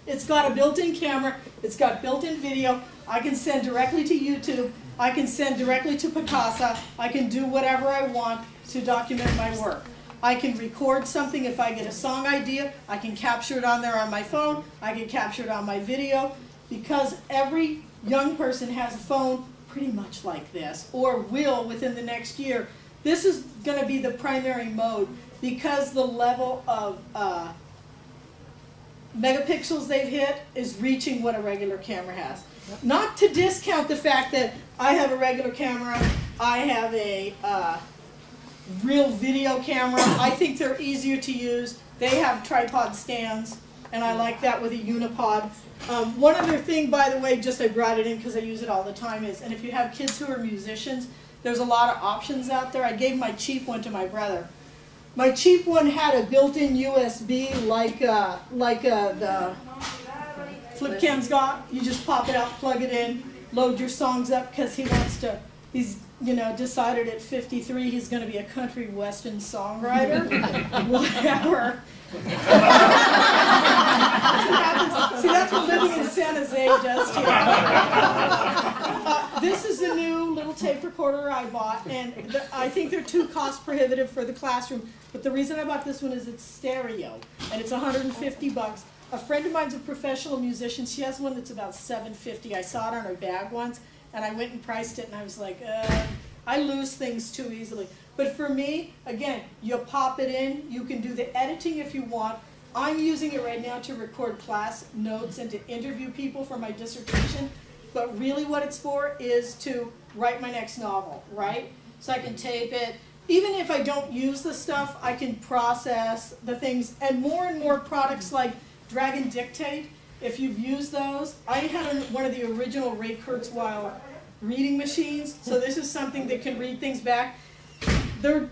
It's got a built-in camera. It's got built-in video. I can send directly to YouTube. I can send directly to Picasa. I can do whatever I want to document my work. I can record something if I get a song idea. I can capture it on there on my phone. I can capture it on my video. Because every young person has a phone pretty much like this, or will within the next year. This is going to be the primary mode because the level of megapixels they've hit is reaching what a regular camera has. Not to discount the fact that I have a regular camera, I have a real video camera. I think they're easier to use. They have tripod stands, and I like that with a unipod. One other thing, by the way, just I brought it in because I use it all the time is, and if you have kids who are musicians, there's a lot of options out there. I gave my cheap one to my brother. My cheap one had a built-in USB like the flip cam's got. You just pop it out, plug it in, load your songs up because he wants to, he's, you know, decided at 53 he's going to be a country western songwriter. Whatever. See, that's what living in San Jose does to you. This is a new little tape recorder I bought, and I think they're too cost prohibitive for the classroom. But the reason I bought this one is it's stereo, and it's 150 bucks. A friend of mine's a professional musician. She has one that's about $750. I saw it on her bag once, and I went and priced it, and I was like, I lose things too easily. But for me, again, you pop it in. You can do the editing if you want. I'm using it right now to record class notes and to interview people for my dissertation. But really what it's for is to write my next novel, right? So I can tape it. Even if I don't use the stuff, I can process the things. And more products like Dragon Dictate, if you've used those. I had one of the original Ray Kurzweil reading machines. So this is something that can read things back. They're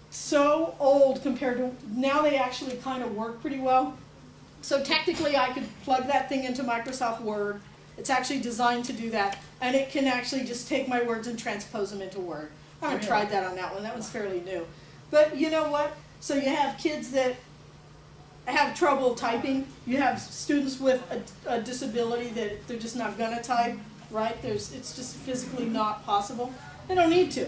so old compared to, now they actually kind of work pretty well. So technically I could plug that thing into Microsoft Word. It's actually designed to do that. And it can actually just take my words and transpose them into Word. I haven't tried that on that one. That one's fairly new. But you know what? So you have kids that have trouble typing. You have students with a disability that they're just not going to type, right? It's just physically not possible. They don't need to.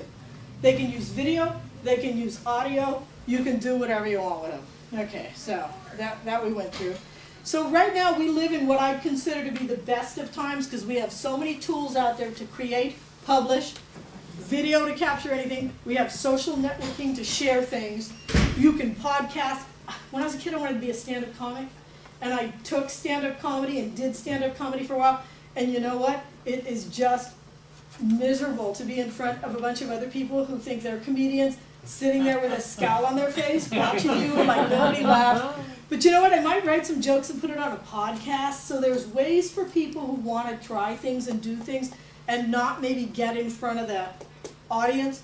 They can use video. They can use audio. You can do whatever you want with them. Okay, so that we went through. So right now we live in what I consider to be the best of times because we have so many tools out there to create, publish, video to capture anything. We have social networking to share things. You can podcast. When I was a kid, I wanted to be a stand-up comic. And I took stand-up comedy and did stand-up comedy for a while. And you know what? It is just miserable to be in front of a bunch of other people who think they're comedians, sitting there with a scowl on their face, watching you, and like nobody laughs. But you know what? I might write some jokes and put it on a podcast. So there's ways for people who want to try things and do things and not maybe get in front of the audience.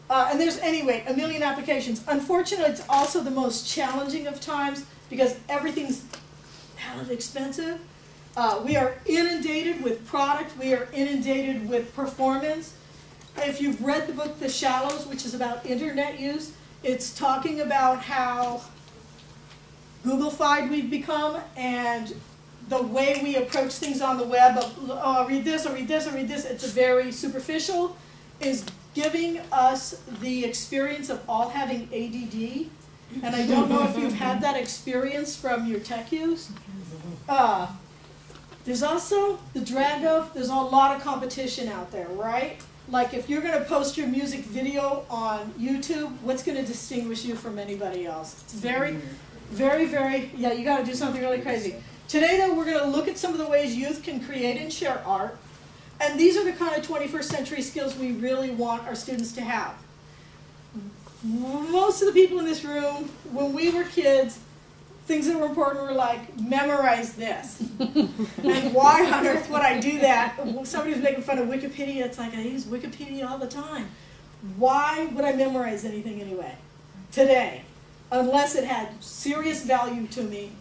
And there's, anyway, a million applications. Unfortunately, it's also the most challenging of times because everything's hell of expensive. We are inundated with product. We are inundated with performance. If you've read the book The Shallows, which is about internet use, it's talking about how Google-fied we've become and the way we approach things on the web of, oh, I'll read this, I'll read this, I'll read this. It's a very superficial, is giving us the experience of all having ADD. And I don't know if you've had that experience from your tech use. There's also the drag of, there's a lot of competition out there, right? Like if you're going to post your music video on YouTube, what's going to distinguish you from anybody else? It's very, very, yeah, you got to do something really crazy. Today, though, we're going to look at some of the ways youth can create and share art. And these are the kind of 21st century skills we really want our students to have. Most of the people in this room, when we were kids, things that were important were like, memorize this. And why on earth would I do that? Somebody was making fun of Wikipedia. It's like, I use Wikipedia all the time. Why would I memorize anything anyway? Today, unless it had serious value to me,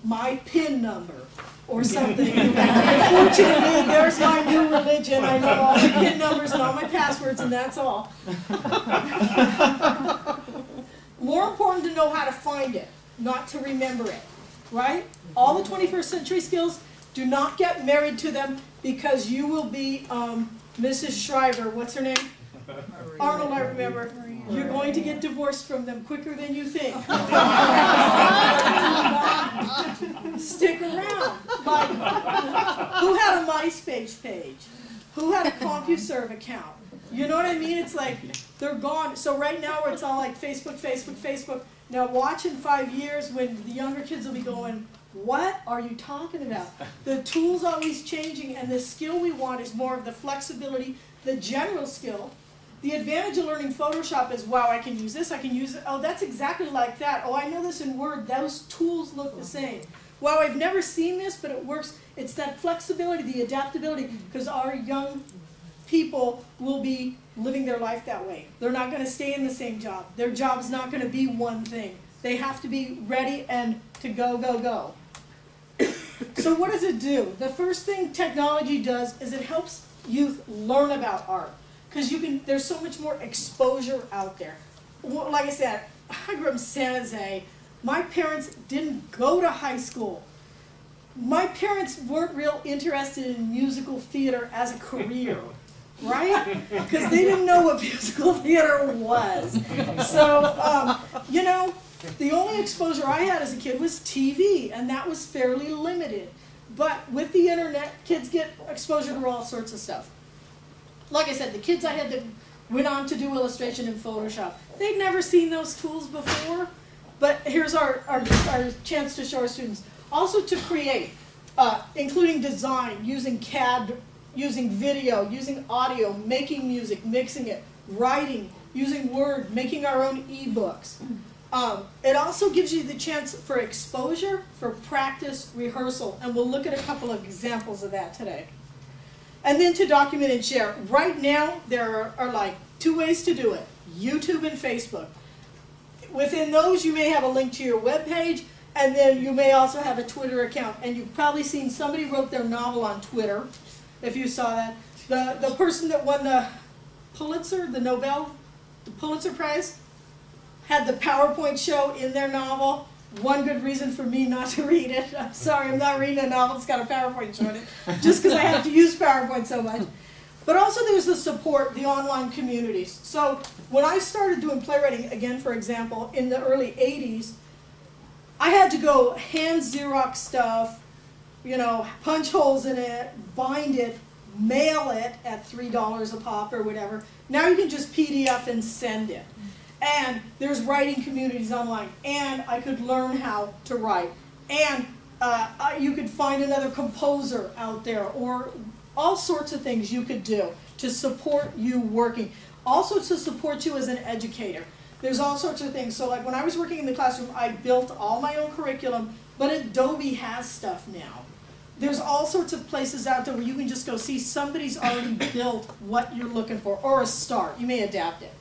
my PIN number or something. Unfortunately, there's my new religion. I know all my PIN numbers and all my passwords, and that's all. More important to know how to find it, not to remember it. right? All the 21st century skills, do not get married to them because you will be Mrs. Shriver, what's her name? Arnold, I remember. You're going to get divorced from them quicker than you think. Stick around. Like, who had a MySpace page? Who had a CompuServe account? You know what I mean? It's like, they're gone. So right now where it's all like Facebook, Facebook, Facebook. Now watch in 5 years when the younger kids will be going, what are you talking about? The tool's always changing, and the skill we want is more of the flexibility, the general skill. The advantage of learning Photoshop is, wow, I can use this, I can use it. Oh, that's exactly like that. Oh, I know this in Word. Those tools look the same. Wow, I've never seen this, but it works. It's that flexibility, the adaptability, because our young people will be living their life that way. They're not going to stay in the same job. Their job's not going to be one thing. They have to be ready and to go, go, go. So what does it do? The first thing technology does is it helps youth learn about art. Because there's so much more exposure out there. Like I said, I grew up in San Jose. My parents didn't go to high school. My parents weren't real interested in musical theater as a career, right? Because they didn't know what musical theater was. So, you know, the only exposure I had as a kid was TV, and that was fairly limited. But with the internet, kids get exposure to all sorts of stuff. Like I said, the kids I had that went on to do illustration in Photoshop, they'd never seen those tools before. But here's our chance to show our students. Also to create, including design, using CAD, using video, using audio, making music, mixing it, writing, using Word, making our own ebooks. It also gives you the chance for exposure, for practice, rehearsal, and we'll look at a couple of examples of that today. And then to document and share. Right now, there are like 2 ways to do it, YouTube and Facebook. Within those, you may have a link to your web page, and then you may also have a Twitter account. And you've probably seen somebody wrote their novel on Twitter, if you saw that. The person that won the Pulitzer, the Pulitzer Prize, had the PowerPoint show in their novel. One good reason for me not to read it. I'm sorry, I'm not reading a novel that's got a PowerPoint show in it, just because I have to use PowerPoint so much. But also there's the support, the online communities. So when I started doing playwriting, again for example, in the early 80s, I had to go hand Xerox stuff, you know, punch holes in it, bind it, mail it at $3 a pop or whatever. Now you can just PDF and send it. And there's writing communities online, and I could learn how to write. And you could find another composer out there, or all sorts of things you could do to support you working. Also to support you as an educator. There's all sorts of things. So like when I was working in the classroom, I built all my own curriculum, but Adobe has stuff now. There's all sorts of places out there where you can just go see somebody's already built what you're looking for, or a start. You may adapt it.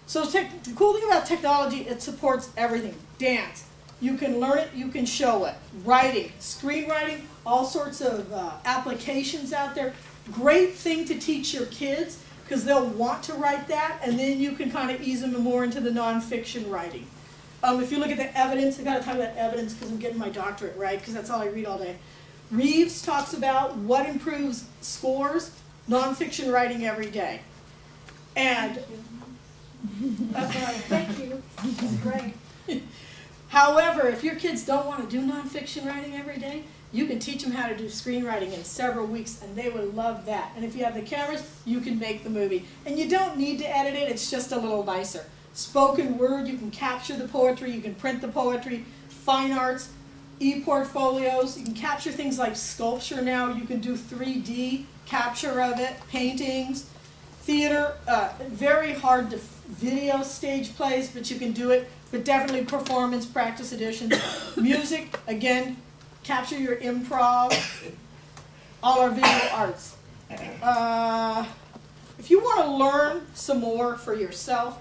So the cool thing about technology, it supports everything. Dance, you can learn it, you can show it. Writing, screenwriting, all sorts of applications out there. Great thing to teach your kids, because they'll want to write that, and then you can kind of ease them more into the nonfiction writing. If you look at the evidence, I've got to talk about evidence because I'm getting my doctorate, right? Because that's all I read all day. Reeves talks about what improves scores, nonfiction writing every day. And thank you. That's great. However, if your kids don't want to do nonfiction writing every day, you can teach them how to do screenwriting in several weeks, and they would love that. And if you have the cameras, you can make the movie. And you don't need to edit it, it's just a little nicer. Spoken word, you can capture the poetry, you can print the poetry. Fine arts, e-portfolios, you can capture things like sculpture now, you can do 3D capture of it, paintings. Theater, very hard to video stage plays, but you can do it. But definitely performance, practice editions. Music, again, capture your improv. All our visual arts. If you want to learn some more for yourself,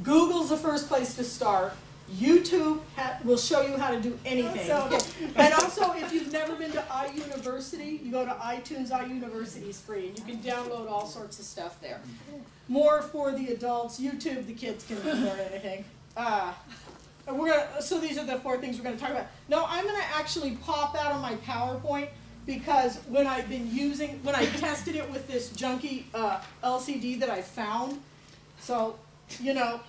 Google's the first place to start. YouTube will show you how to do anything. And also, if you've never been to iUniversity, you go to iTunes. iUniversity is free, and you can download all sorts of stuff there. More for the adults. YouTube, the kids can learn anything. So these are the 4 things we're gonna talk about. No, I'm gonna actually pop out on my PowerPoint because when I tested it with this junky LCD that I found, so, you know,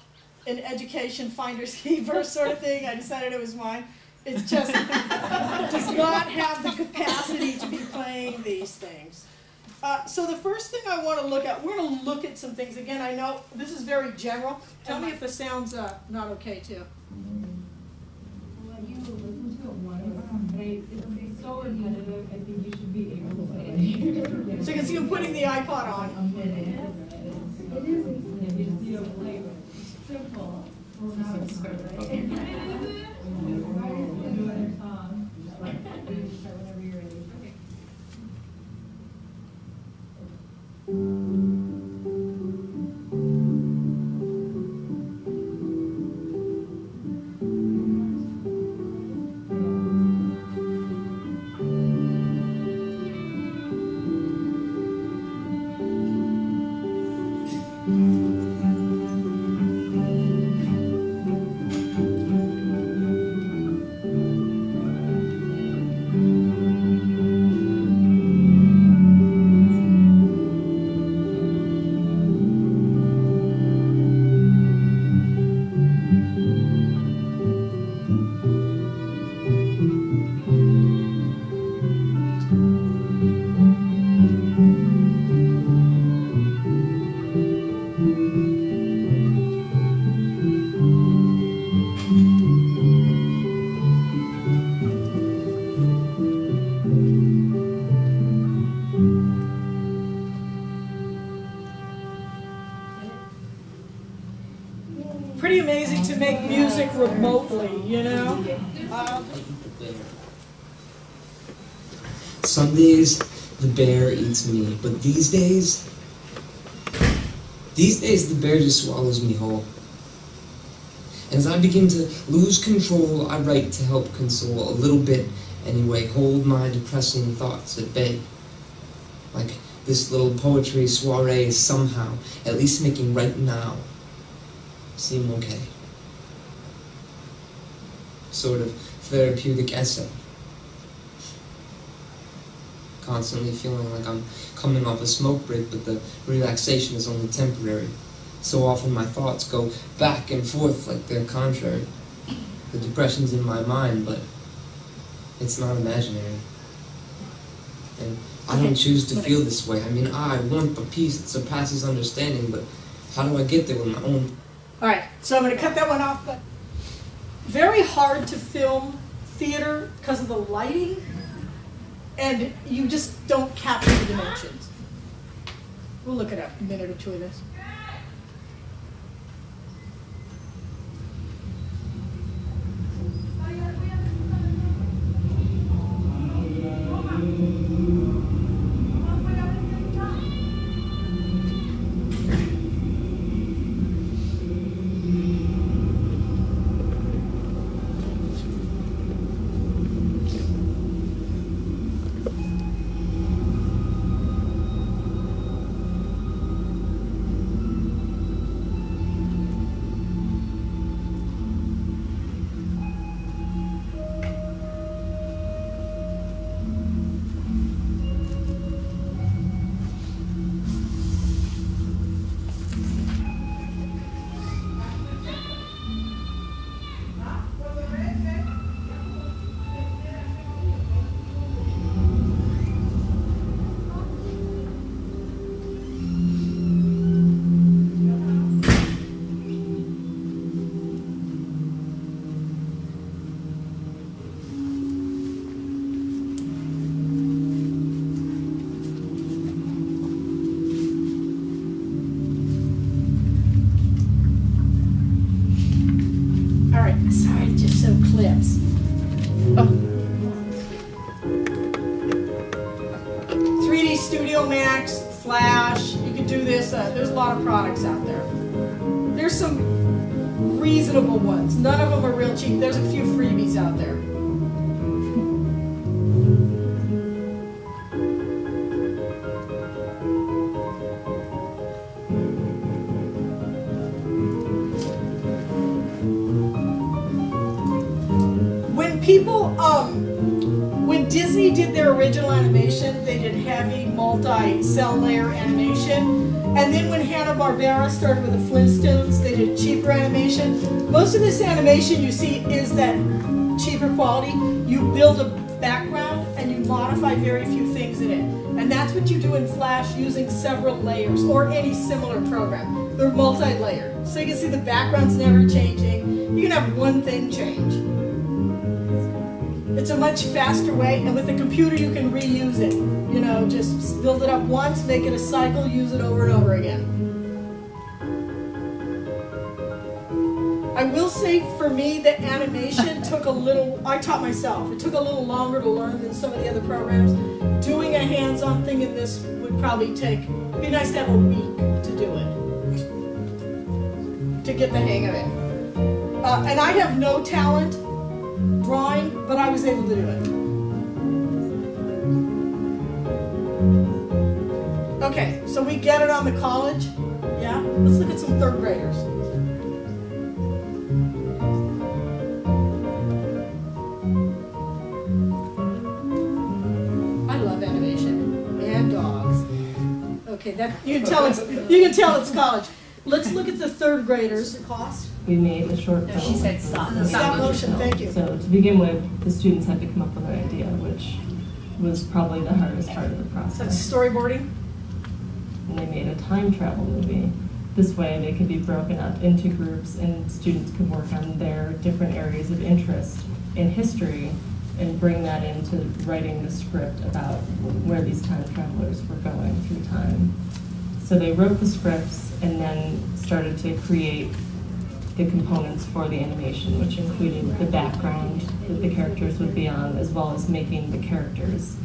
an education finder's keeper sort of thing, I decided it was mine. It just does not have the capacity to be playing these things. So the first thing I want to look at, we're going to look at some things. Again, I know this is very general. Tell me if the sound's not okay too. Well, you listen to it once, but it's so repetitive, I think you should be able to play it. So you can see I'm putting the iPod on. It is. You just need to play it. Simple. Well, now it's so right. Whenever you're ready. Pretty amazing to make music remotely, you know? Some days the bear eats me, but these days the bear just swallows me whole. And as I begin to lose control, I write to help console a little bit anyway, hold my depressing thoughts at bay. Like this little poetry soiree is somehow, at least making right now, seem okay. Sort of therapeutic essay. Constantly feeling like I'm coming off a smoke break, but the relaxation is only temporary. So often my thoughts go back and forth like they're contrary. The depression's in my mind, but it's not imaginary. And I don't choose to feel this way. I mean, I want the peace that surpasses understanding, but how do I get there with my own? All right, so I'm going to cut that one off, but very hard to film theater because of the lighting, and you just don't capture the dimensions. We'll look it up, a minute or two of this. Clips. Oh. 3D Studio Max, Flash, you can do this. There's a lot of products out there. There's some reasonable ones. None of them are real cheap. There's a few freebies out there. people, when Disney did their original animation, they did heavy multi-cell layer animation. And then when Hanna-Barbera started with the Flintstones, they did cheaper animation. Most of this animation you see is that cheaper quality. You build a background and you modify very few things in it. And that's what you do in Flash using several layers or any similar program. They're multi-layered. So you can see the background's never changing. You can have one thing change. It's a much faster way, and with the computer you can reuse it. You know, just build it up once, make it a cycle, use it over and over again. I will say, for me, the animation took a little, I taught myself, it took a little longer to learn than some of the other programs. Doing a hands-on thing in this would probably take, it'd be nice to have a week to do it, to get the hang of it. And I have no talent drawing, but I was able to do it. Okay, so we get it on the college. Yeah, let's look at some third graders. I love animation and dogs. Okay, that you can tell it's college. Let's look at the third graders. Cost. We made a short film. She said stop. Stop motion, thank you. So to begin with, the students had to come up with an idea, which was probably the hardest part of the process. That's storyboarding. And they made a time travel movie. This way they could be broken up into groups and students could work on their different areas of interest in history and bring that into writing the script about where these time travelers were going through time. So they wrote the scripts and then started to create the components for the animation, which included the background that the characters would be on, as well as making the characters.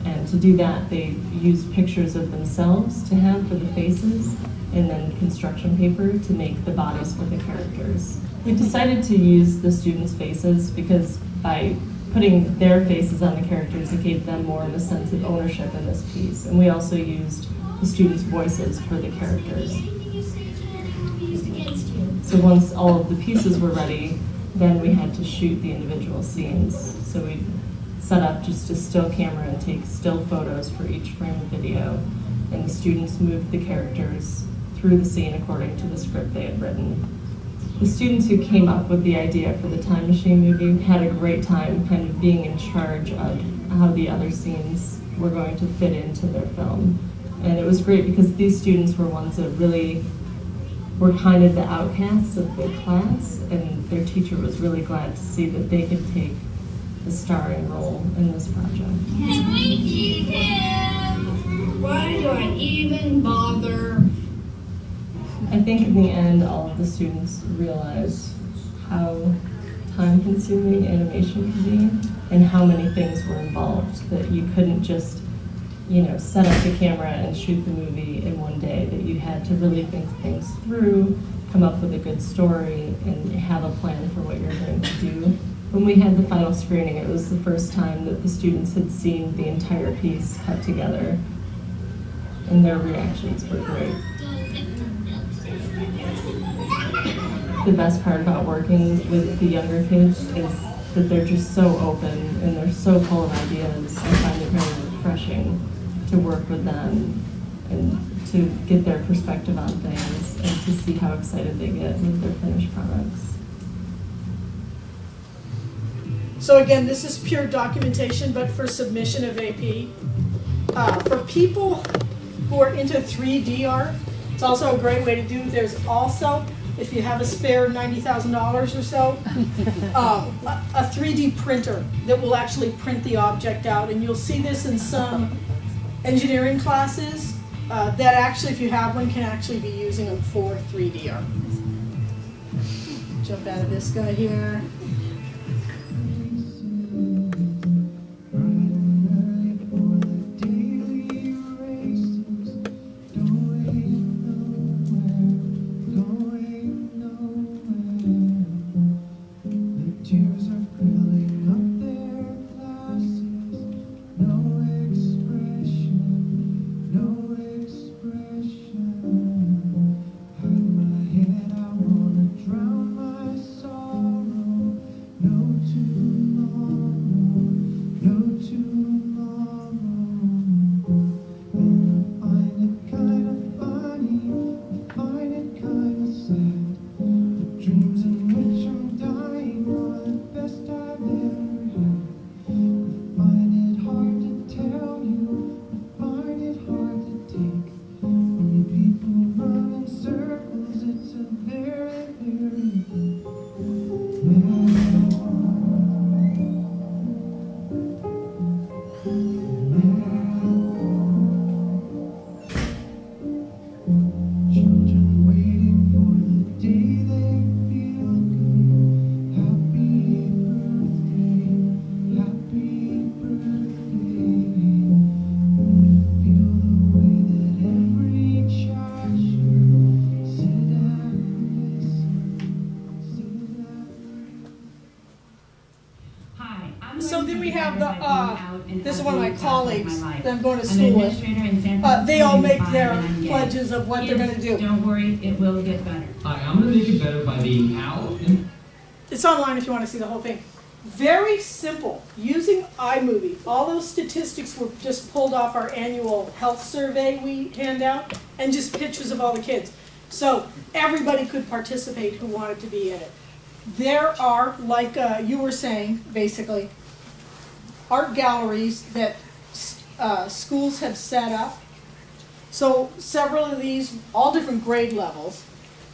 And to do that, they used pictures of themselves to have for the faces, and then construction paper to make the bodies for the characters. We decided to use the students' faces because by putting their faces on the characters, it gave them more of a sense of ownership in this piece. And we also used the students' voices for the characters. So once all of the pieces were ready, then we had to shoot the individual scenes. So we set up just a still camera and take still photos for each frame of video. And the students moved the characters through the scene according to the script they had written. The students who came up with the idea for the Time Machine movie had a great time kind of being in charge of how the other scenes were going to fit into their film. And it was great because these students were ones that really were kind of the outcasts of the class, and their teacher was really glad to see that they could take the starring role in this project. Can we keep him? Why do I even bother? I think in the end, all of the students realized how time-consuming animation can be and how many things were involved, that you couldn't just, you know, set up the camera and shoot the movie in one day, that you had to really think things through, come up with a good story, and have a plan for what you're going to do. When we had the final screening, it was the first time that the students had seen the entire piece cut together, and their reactions were great. The best part about working with the younger kids is that they're just so open and they're so full of ideas. I find it very refreshing to work with them and to get their perspective on things and to see how excited they get with their finished products. So again, this is pure documentation, but for submission of AP. For people who are into 3D art, it's also a great way to do. There's also, if you have a spare $90,000 or so, a 3D printer that will actually print the object out. And you'll see this in some engineering classes that actually, if you have one, can actually be using them for 3D art. Jump out of this guy here. this is one of my colleagues that I'm going to I'm an school with. administrator in San Francisco. They all make their and I'm gay. pledges of what they're going to do. Don't worry, it will get better. Hi, I'm going to make it better by being out. It's online if you want to see the whole thing. Very simple. Using iMovie. All those statistics were just pulled off our annual health survey we hand out, and just pictures of all the kids. So everybody could participate who wanted to be in it. There are, like you were saying, basically, art galleries that schools have set up. So several of these, all different grade levels.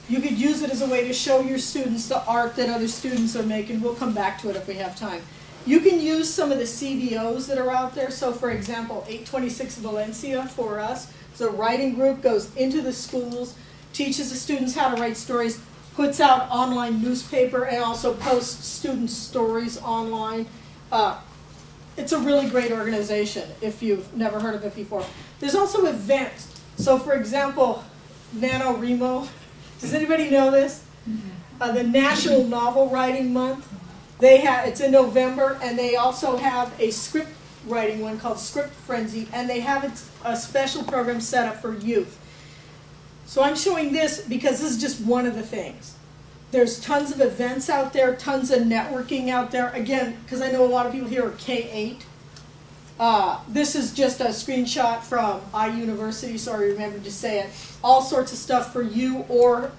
You could use it as a way to show your students the art that other students are making. We'll come back to it if we have time. You can use some of the CBOs that are out there. So for example, 826 Valencia for us, the writing group goes into the schools, teaches the students how to write stories, puts out online newspaper, and also posts student stories online. It's a really great organization if you've never heard of it before. There's also events. So for example, NaNoWriMo. Does anybody know this? The National Novel Writing Month. It's in November, and they also have a script writing one called Script Frenzy, and they have a special program set up for youth. So I'm showing this because this is just one of the things. There's tons of events out there, tons of networking out there. Again, because I know a lot of people here are K-8. This is just a screenshot from iUniversity, so I remembered to say it. All sorts of stuff for you or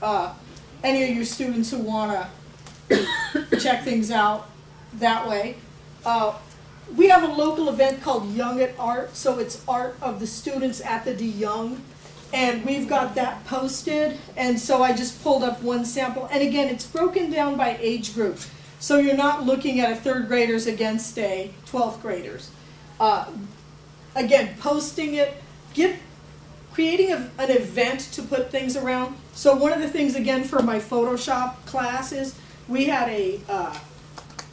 any of your students who want to check things out that way. We have a local event called Young at Art, so it's art of the students at the DeYoung, and we've got that posted, and so I just pulled up one sample. And again, it's broken down by age group, so you're not looking at a 3rd graders against a 12th graders. Again, posting it, creating an event to put things around. So one of the things, again, for my Photoshop classes, we had a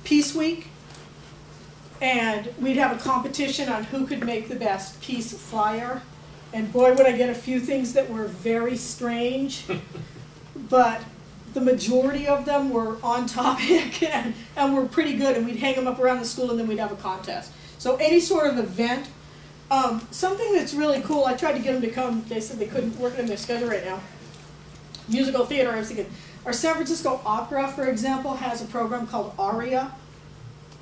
piece week, and we'd have a competition on who could make the best piece flyer. And boy, would I get a few things that were very strange, but the majority of them were on topic and were pretty good, and we'd hang them up around the school, and then we'd have a contest. So any sort of event. Something that's really cool, I tried to get them to come, they said they couldn't work in their schedule right now. Musical theater, I was thinking. Our San Francisco Opera, for example, has a program called Aria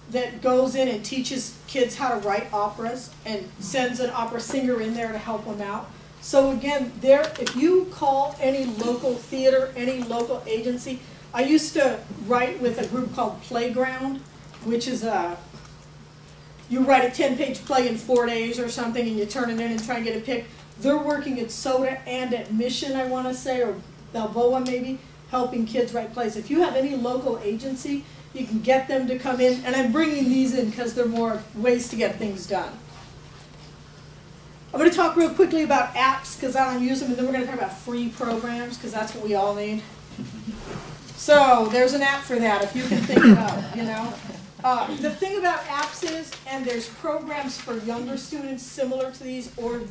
that goes in and teaches kids how to write operas and sends an opera singer in there to help them out. So again, if you call any local theater, any local agency, I used to write with a group called Playground, which is you write a 10-page play in 4 days or something, and you turn it in and try and get it picked. They're working at Soda and at Mission, I want to say, or Balboa maybe, helping kids write plays. If you have any local agency, you can get them to come in, and I'm bringing these in because they're more ways to get things done. I'm going to talk real quickly about apps because I don't use them, and then we're going to talk about free programs because that's what we all need. So there's an app for that if you can think about, you know. The thing about apps is, and there's programs for younger students similar to these or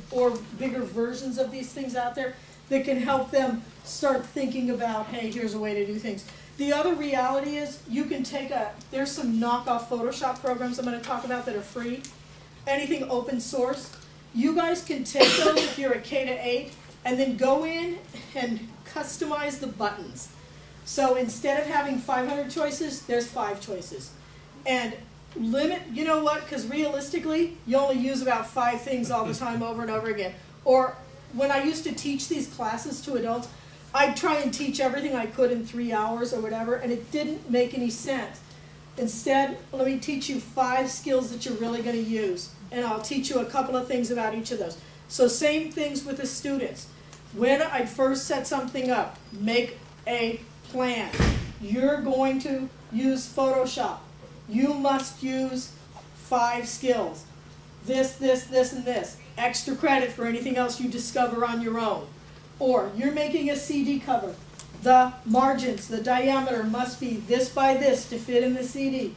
bigger versions of these things out there that can help them start thinking about, hey, here's a way to do things. The other reality is you can there's some knockoff Photoshop programs I'm going to talk about that are free. Anything open source. You guys can take those if you're a K-8 and then go in and customize the buttons. So instead of having 500 choices, there's 5 choices. And limit, you know what, because realistically, you only use about 5 things all the time over and over again. Or when I used to teach these classes to adults, I'd try and teach everything I could in 3 hours or whatever, and it didn't make any sense. Instead, let me teach you 5 skills that you're really going to use, and I'll teach you a couple of things about each of those. So same things with the students. When I first set something up, make a plan. You're going to use Photoshop. You must use 5 skills. This, and this. Extra credit for anything else you discover on your own. Or you're making a CD cover. The margins, the diameter must be this by this to fit in the CD.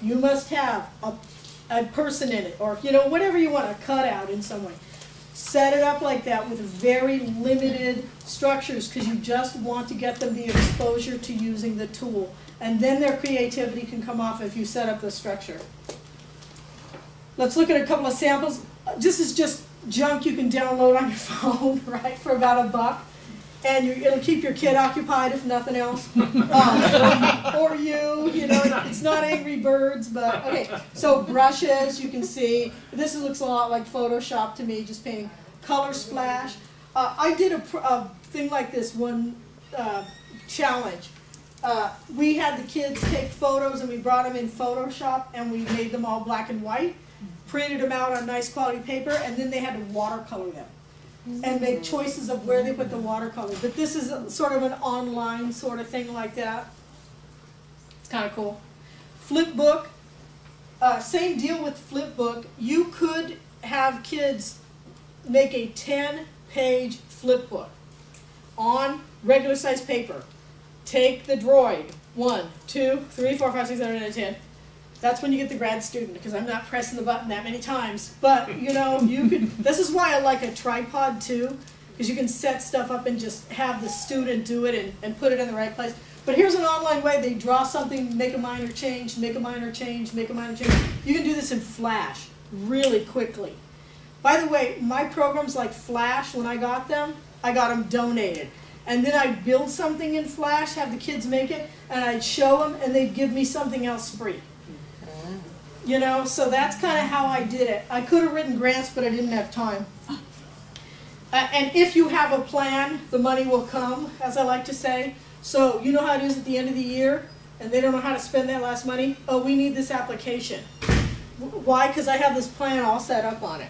You must have a person in it, or you know, whatever you want to cut out in some way. Set it up like that with very limited structures because you just want to get them the exposure to using the tool. And then their creativity can come off if you set up the structure. let's look at a couple of samples. This is just junk you can download on your phone, right, for about $1. And it'll keep your kid occupied if nothing else. Or you know, it's not Angry Birds, but okay. So brushes, you can see. This looks a lot like Photoshop to me, just painting. Color splash. I did a thing like this one challenge. We had the kids take photos and we brought them in Photoshop and we made them all black and white, printed them out on nice quality paper, and then they had to watercolor them and make choices of where they put the watercolor. But this is sort of an online sort of thing like that. It's kind of cool. Flipbook, same deal with Flipbook. You could have kids make a 10-page flipbook on regular size paper. Take the droid, 1, 2, 3, 4, 5, 6, 7, 8, 10. That's when you get the grad student, because I'm not pressing the button that many times. But, you know, you could, this is why I like a tripod too, because you can set stuff up and just have the student do it and put it in the right place. But here's an online way. They draw something, make a minor change, make a minor change, make a minor change. You can do this in Flash really quickly. By the way, my programs like Flash, when I got them donated. And then I'd build something in Flash, have the kids make it, and I'd show them, and they'd give me something else free. You know, so that's kind of how I did it. I could have written grants, but I didn't have time. And if you have a plan, the money will come, as I like to say. So you know how it is at the end of the year, and they don't know how to spend that last money? Oh, we need this application. Why? Because I have this plan all set up on it.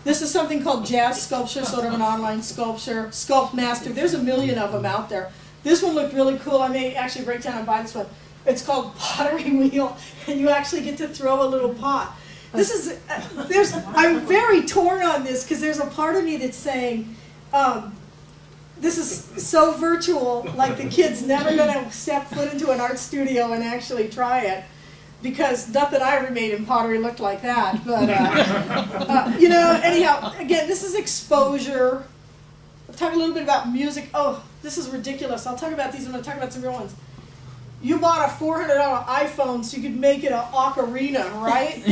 This is something called Jazz Sculpture, sort of an online sculpture. Sculpt Master. There's a million of them out there. This one looked really cool. I may actually break down and buy this one. It's called Pottery Wheel, and you actually get to throw a little pot. This is, I'm very torn on this because there's a part of me that's saying, this is so virtual, like the kid's never going to step foot into an art studio and actually try it. Because not that I ever made in pottery look like that, but you know, anyhow, again, this is exposure. I'll talk a little bit about music. Oh, this is ridiculous. I'll talk about these. I'm going to talk about some real ones. You bought a $400 iPhone so you could make it an ocarina, right?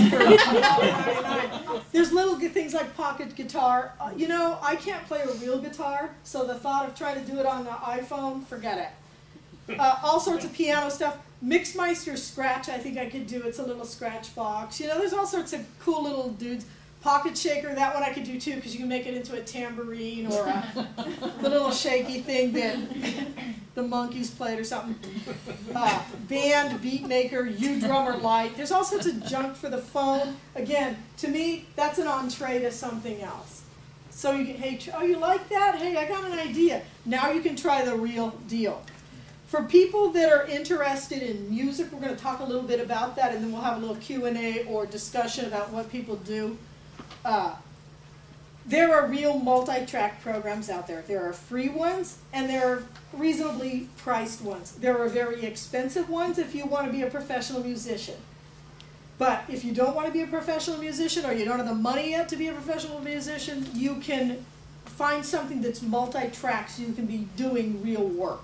There's little things like pocket guitar. You know, I can't play a real guitar, so the thought of trying to do it on the iPhone, forget it. All sorts of piano stuff. Mixmeister Scratch, I think I could do. It's a little scratch box. You know, there's all sorts of cool little dudes. Pocket shaker, that one I could do too, because you can make it into a tambourine or the little shaky thing that the monkeys played or something. Band, beat maker, U-drummer light. There's all sorts of junk for the phone. Again, to me, that's an entree to something else. So you can, hey, oh, you like that? Hey, I got an idea. Now you can try the real deal. For people that are interested in music, we're going to talk a little bit about that, and then we'll have a little Q&A or discussion about what people do. There are real multi-track programs out there. There are free ones, and there are reasonably priced ones. There are very expensive ones if you want to be a professional musician. But if you don't want to be a professional musician, or you don't have the money yet to be a professional musician, you can find something that's multi-track so you can be doing real work.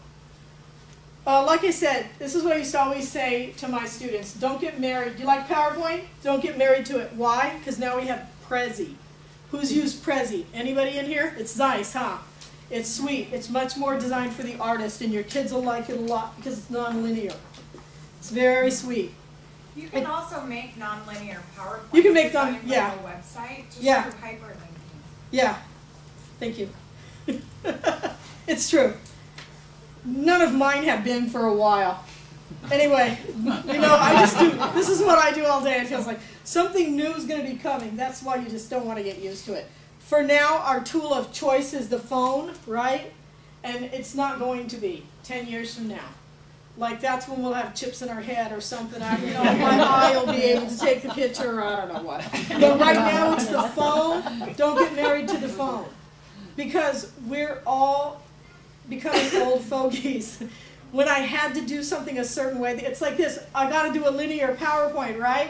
Like I said, this is what I used to always say to my students. Don't get married. Do you like PowerPoint? Don't get married to it. Why? Because now we have Prezi. Who's used Prezi? Anybody in here? It's nice, huh? It's sweet. It's much more designed for the artist, and your kids will like it a lot because it's non-linear. It's very sweet. You can also make non-linear PowerPoint. You can make them, yeah. A website just yeah. for hyperlinking. Yeah. Thank you. It's true. None of mine have been for a while. Anyway, you know, I just do, this is what I do all day. It feels like something new is going to be coming. That's why you just don't want to get used to it. For now, our tool of choice is the phone, right? And it's not going to be 10 years from now. Like, that's when we'll have chips in our head or something. You know, my eye will be able to take the picture or I don't know what. But right now, it's the phone. Don't get married to the phone. Because we're all becoming old fogies. When I had to do something a certain way, it's like this. I got to do a linear PowerPoint, right?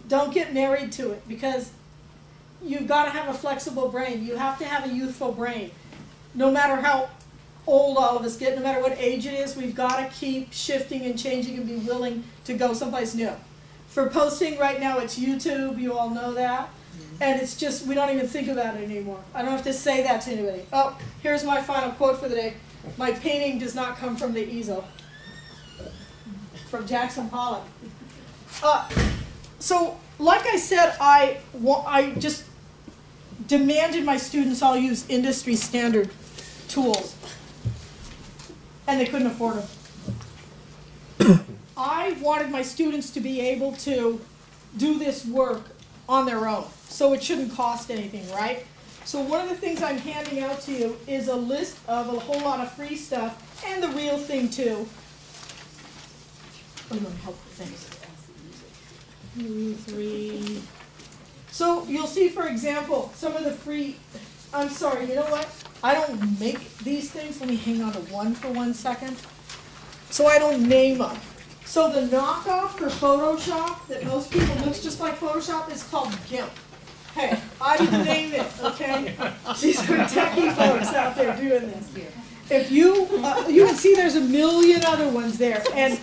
Don't get married to it because you've got to have a flexible brain. You have to have a youthful brain. No matter how old all of us get, no matter what age it is, we've got to keep shifting and changing and be willing to go someplace new. For posting right now, it's YouTube, you all know that. And it's just, we don't even think about it anymore. I don't have to say that to anybody. Oh, here's my final quote for the day. My painting does not come from the easel. From Jackson Pollock. So, like I said, I just demanded my students all use industry standard tools. And they couldn't afford them. I wanted my students to be able to do this work on their own, so it shouldn't cost anything, right? So one of the things I'm handing out to you is a list of a whole lot of free stuff, and the real thing too. I'm going to help with things. 3. So you'll see, for example, some of the free, I'm sorry, you know what? I don't make these things. Let me hang on to one for 1 second. So I don't name them. So the knockoff for Photoshop that most people looks just like Photoshop is called GIMP. Hey, I didn't name it, okay? These are techie folks out there doing this. If you, you can see there's a million other ones there. And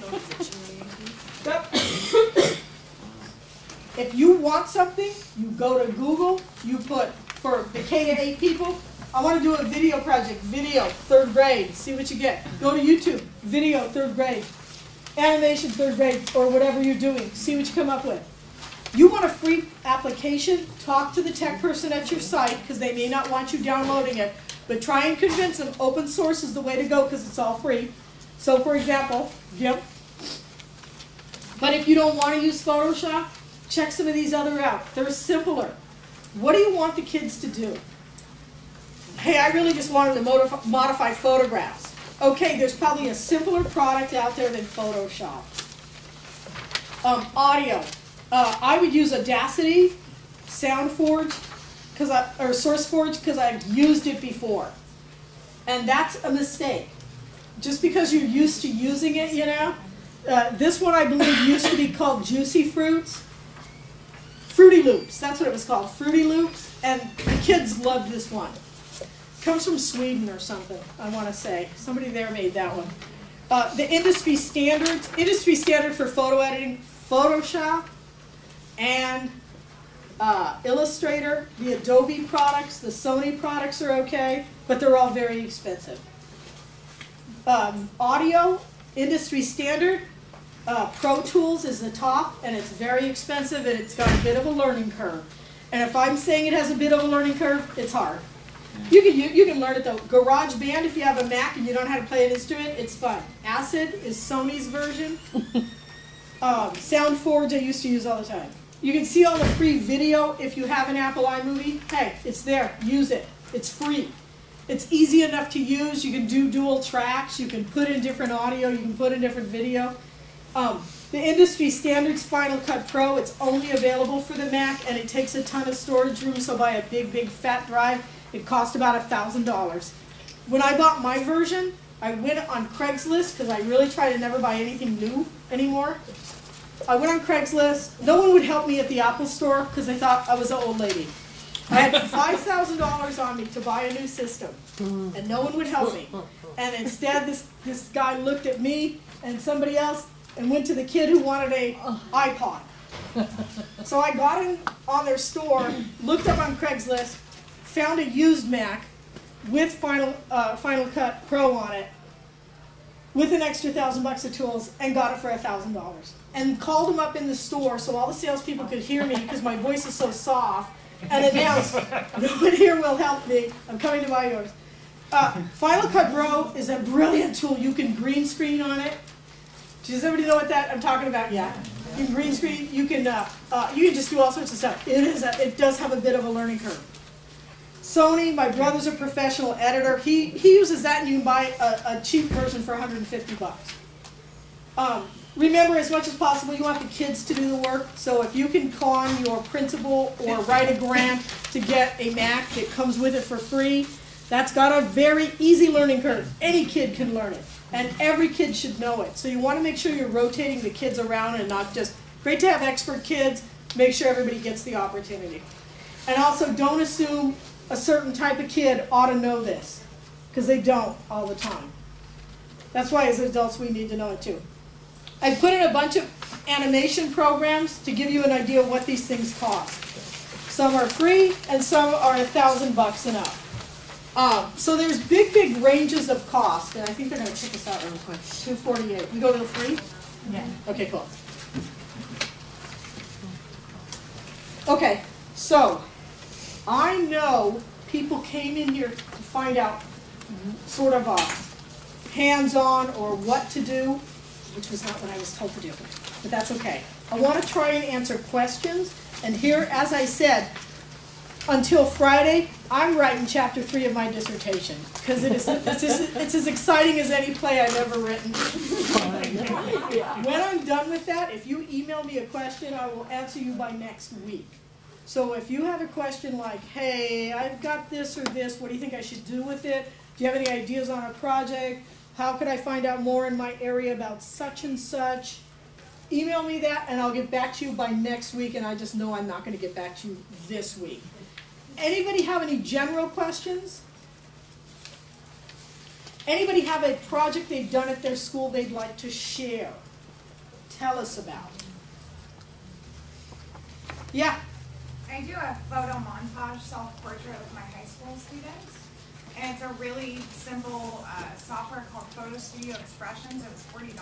if you want something, you go to Google, you put, for the K-8 people, I want to do a video project, video, 3rd grade, see what you get. Go to YouTube, video, 3rd grade. Animation, 3rd grade, or whatever you're doing, see what you come up with. You want a free application, talk to the tech person at your site, because they may not want you downloading it, but try and convince them open source is the way to go, because it's all free. So for example, GIMP. But if you don't want to use Photoshop, check some of these other out. They're simpler. What do you want the kids to do? Hey, I really just wanted to modify photographs. Okay, there's probably a simpler product out there than Photoshop. Audio. I would use Audacity, SoundForge, or SourceForge, because I've used it before. And that's a mistake. Just because you're used to using it, you know. This one, I believe, used to be called Juicy Fruits. Fruity Loops, that's what it was called, Fruity Loops. And the kids loved this one. Comes from Sweden or something, I want to say. Somebody there made that one. The industry standard for photo editing, Photoshop and Illustrator. The Adobe products, the Sony products are okay, but they're all very expensive. Audio, industry standard. Pro Tools is the top, and it's very expensive, and it's got a bit of a learning curve. And if I'm saying it has a bit of a learning curve, it's hard. You can learn it though. GarageBand, if you have a Mac and you don't know how to play an instrument, it's fun. Acid is Sony's version. SoundForge I used to use all the time. You can see all the free video if you have an Apple iMovie. Hey, it's there. Use it. It's free. It's easy enough to use. You can do dual tracks. You can put in different audio. You can put in different video. The industry standards Final Cut Pro, it's only available for the Mac, and it takes a ton of storage room, so buy a big, big fat drive. It cost about $1,000. When I bought my version, I went on Craigslist, because I really try to never buy anything new anymore. I went on Craigslist. No one would help me at the Apple store, because they thought I was an old lady. I had $5,000 on me to buy a new system, and no one would help me. And instead, this guy looked at me and somebody else and went to the kid who wanted an iPod. So I got in on their store, looked up on Craigslist, found a used Mac with Final Cut Pro on it, with an extra $1,000 of tools, and got it for $1,000. And called them up in the store so all the salespeople could hear me, because my voice is so soft, and announced, "No one here will help me. I'm coming to buy yours." Final Cut Pro is a brilliant tool. You can green screen on it. Does everybody know what that I'm talking about? Yeah. You can green screen. You can just do all sorts of stuff. It does have a bit of a learning curve. Sony, my brother's a professional editor. He uses that, and you can buy a cheap version for $150. Remember, as much as possible, you want the kids to do the work. So if you can con your principal or write a grant to get a Mac that comes with it for free, that's got a very easy learning curve. Any kid can learn it, and every kid should know it. So you want to make sure you're rotating the kids around, and not just, great to have expert kids, make sure everybody gets the opportunity. And also, don't assume a certain type of kid ought to know this, because they don't all the time. That's why as adults we need to know it too. I put in a bunch of animation programs to give you an idea of what these things cost. Some are free and some are $1,000 and up. So there's big ranges of cost, and I think they're going to check this out real quick. $248. We go to the free? Yeah. Okay, cool. Okay, so I know people came in here to find out sort of a hands-on or what to do, which was not what I was told to do, but that's okay. I want to try and answer questions, and here, as I said, until Friday, I'm writing chapter 3 of my dissertation, because it's as exciting as any play I've ever written. When I'm done with that, if you email me a question, I will answer you by next week. So if you have a question like, hey, I've got this or this, what do you think I should do with it? Do you have any ideas on a project? How could I find out more in my area about such and such? Email me that and I'll get back to you by next week, and I just know I'm not going to get back to you this week. Anybody have any general questions? Anybody have a project they've done at their school they'd like to share? Tell us about. Yeah? I do a photo montage self-portrait with my high school students. And it's a really simple software called Photo Studio Expressions. It was $40.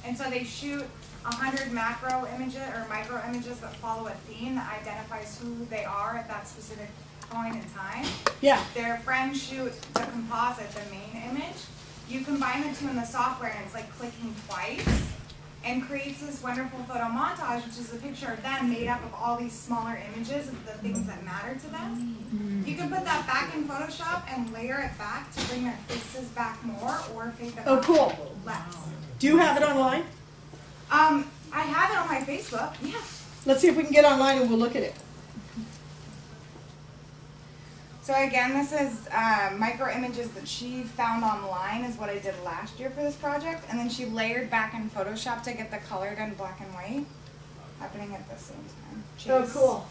And so they shoot 100 macro images or micro images that follow a theme that identifies who they are at that specific point in time. Yeah. Their friends shoot the composite, the main image. You combine the two in the software and it's like clicking twice, and creates this wonderful photo montage, which is a picture of them made up of all these smaller images of the things that matter to them. You can put that back in Photoshop and layer it back to bring their faces back more or fade them out Cool. less. Do you have it online? I have it on my Facebook, yeah. Let's see if we can get online and we'll look at it. So again, this is micro images that she found online is what I did last year for this project. And then she layered back in Photoshop to get the color done black and white happening at the same time. Oh, cool.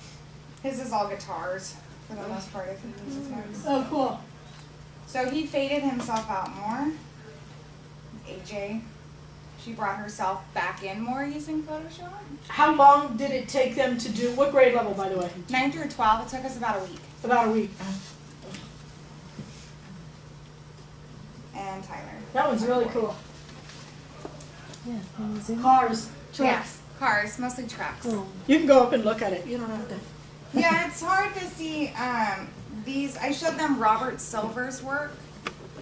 His is all guitars for the most part if he uses notes. Oh, cool. So he faded himself out more. AJ, she brought herself back in more using Photoshop. How long did it take them to do? What grade level, by the way? 9 through 12, it took us about a week. About a week. And Tyler. That one's really cool. Cars, trucks. Yes, cars, mostly trucks. You can go up and look at it. You don't have to. Yeah, it's hard to see these. I showed them Robert Silver's work,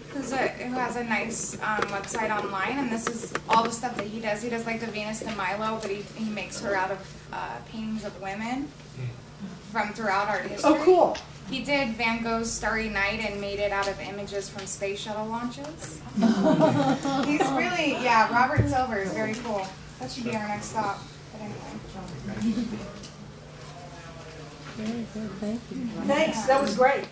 who has a nice website online, and this is all the stuff that he does. He does like the Venus de Milo, but he makes her out of paintings of women from throughout art history. Oh, cool. He did Van Gogh's Starry Night and made it out of images from space shuttle launches. He's really, yeah, Robert Silver is very cool. That should be our next stop. But anyway. Thanks, that was great.